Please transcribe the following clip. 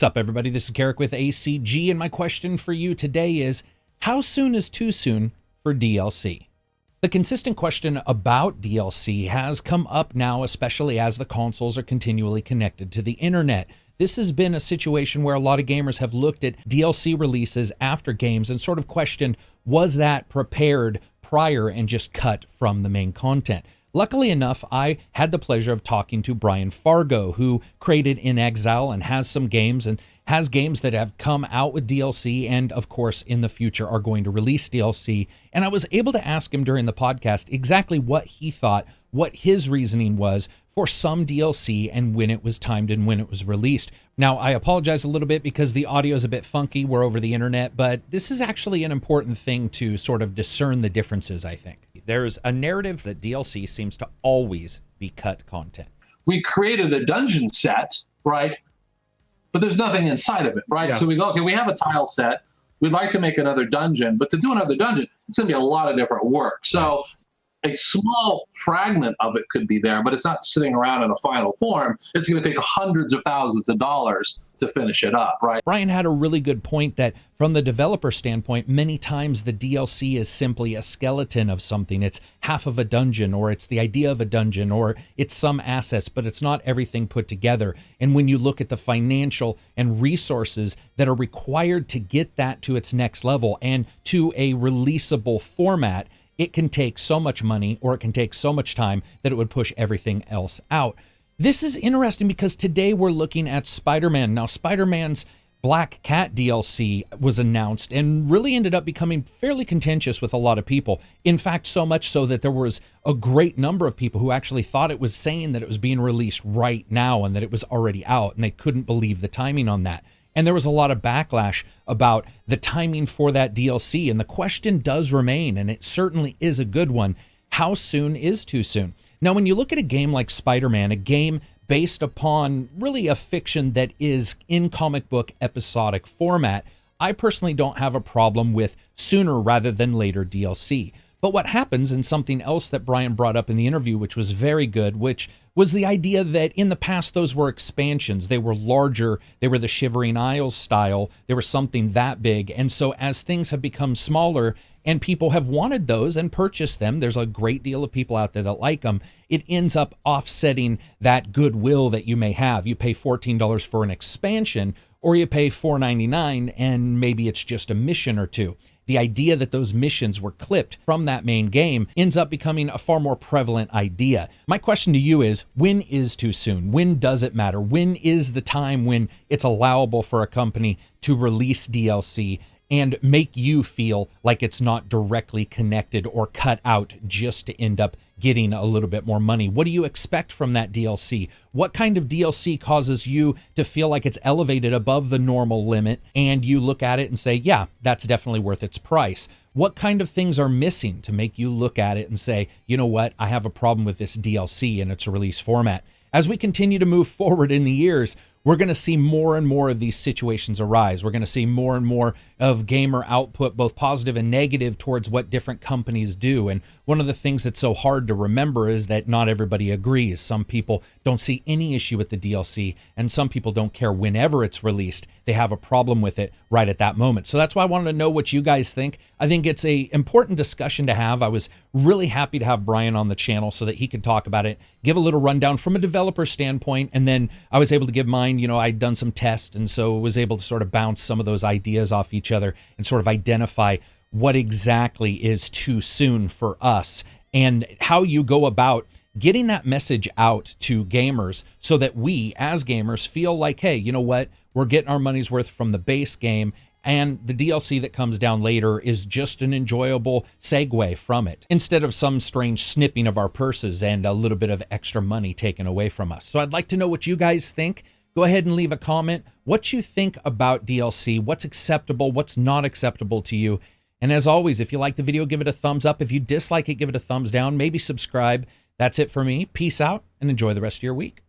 What's up, everybody? This is Karak with ACG, and my question for you today is, how soon is too soon for DLC? The consistent question about DLC has come up now, especially as the consoles are continually connected to the internet. This has been a situation where a lot of gamers have looked at DLC releases after games and sort of questioned, was that prepared prior and just cut from the main content? Luckily enough, I had the pleasure of talking to Brian Fargo, who created In Exile and has some games and has games that have come out with DLC and, of course, in the future are going to release DLC. And I was able to ask him during the podcast exactly what he thought, what his reasoning was for some DLC and when it was timed and when it was released. Now, I apologize a little bit because the audio is a bit funky. We're over the internet, but this is actually an important thing to sort of discern the differences, I think. There's a narrative that DLC seems to always be cut content. We created a dungeon set, right? But there's nothing inside of it, right? Yeah. So we go, okay, we have a tile set. We'd like to make another dungeon, but to do another dungeon, it's going to be a lot of different work. So a small fragment of it could be there, but it's not sitting around in a final form. It's going to take hundreds of thousands of dollars to finish it up, right? Brian had a really good point that from the developer standpoint, many times the DLC is simply a skeleton of something. It's half of a dungeon, or it's the idea of a dungeon, or it's some assets, but it's not everything put together. And when you look at the financial and resources that are required to get that to its next level and to a releasable format, it can take so much money or it can take so much time that it would push everything else out. This is interesting because today we're looking at Spider-Man. Now, Spider-Man's Black Cat DLC was announced and really ended up becoming fairly contentious with a lot of people. In fact, so much so that there was a great number of people who actually thought it was saying that it was being released right now and that it was already out, and they couldn't believe the timing on that. And there was a lot of backlash about the timing for that DLC. And the question does remain, and it certainly is a good one. How soon is too soon? Now, when you look at a game like Spider-Man, a game based upon really a fiction that is in comic book episodic format, I personally don't have a problem with sooner rather than later DLC. But what happens, and something else that Brian brought up in the interview, which was very good, which was the idea that in the past those were expansions. They were larger, they were the Shivering Isles style, they were something that big. And so as things have become smaller and people have wanted those and purchased them, there's a great deal of people out there that like them, it ends up offsetting that goodwill that you may have. You pay $14 for an expansion, or you pay $4.99 and maybe it's just a mission or two. The idea that those missions were clipped from that main game ends up becoming a far more prevalent idea. My question to you is, when is too soon? When does it matter? When is the time when it's allowable for a company to release DLC and make you feel like it's not directly connected or cut out just to end up getting a little bit more money? What do you expect from that DLC? What kind of DLC causes you to feel like it's elevated above the normal limit and you look at it and say, yeah, that's definitely worth its price? What kind of things are missing to make you look at it and say, you know what, I have a problem with this DLC and its release format? As we continue to move forward in the years, we're going to see more and more of these situations arise. We're going to see more and more of gamer output, both positive and negative, towards what different companies do. And one of the things that's so hard to remember is that not everybody agrees. Some people don't see any issue with the DLC, and some people don't care whenever it's released. They have a problem with it right at that moment. So that's why I wanted to know what you guys think. I think it's an important discussion to have. I was really happy to have Brian on the channel so that he could talk about it, give a little rundown from a developer standpoint, and then I was able to give mine. You know, I'd done some tests, and so was able to sort of bounce some of those ideas off each other and sort of identify what exactly is too soon for us and how you go about getting that message out to gamers so that we as gamers feel like, hey, you know what, we're getting our money's worth from the base game, and the DLC that comes down later is just an enjoyable segue from it, instead of some strange snipping of our purses and a little bit of extra money taken away from us. So I'd like to know what you guys think. Go ahead and leave a comment what you think about DLC, what's acceptable, what's not acceptable to you. And as always, if you like the video, give it a thumbs up. If you dislike it, give it a thumbs down. Maybe subscribe. That's it for me. Peace out and enjoy the rest of your week.